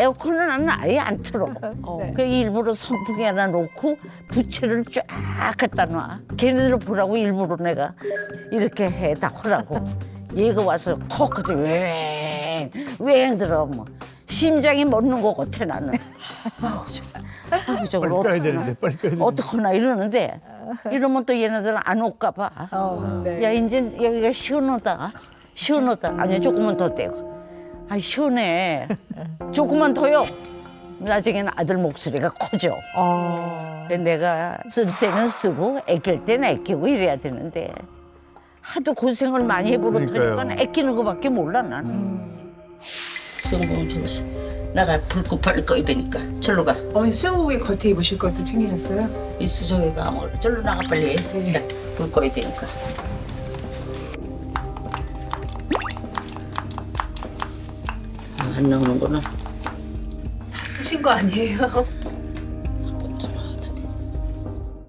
에어컨은 나는 아예 안 틀어. 네. 그 일부러 선풍기 하나 놓고 부채를 쫙 갖다 놔. 걔네들 보라고 일부러 내가 이렇게 해다 하라고. 얘가 와서 코까지 웽 들어. 뭐. 심장이 멎는 것 같아 나는. 아우 저걸 빨리 까야 어떡하나. 되는데 빨리 까야 되는데. 어떡하나 이러는데 이러면 또 얘네들은 안 올까 봐. 네. 야 이제 여기가 시원하다. 시원하다. 아니 조금만 더 떼고. 아 시원해. 조금만 더요. 나중에는 아들 목소리가 커져. 내가 쓸 때는 쓰고 아낄 때는 아끼고 이래야 되는데 하도 고생을 많이 해버릇하니까 그러니까요. 아끼는 거밖에 몰라 나는. 수영복 좀 나가 불꽃 팔 꺼야 되니까 절로 가. 어머니 수영복에 겉에 입으실 것도 챙기셨어요? 있어 저기가 아무래도 절로 나가 빨리. 자, 불 꺼야 되니까. 안 나오는구나. 다 쓰신 거 아니에요?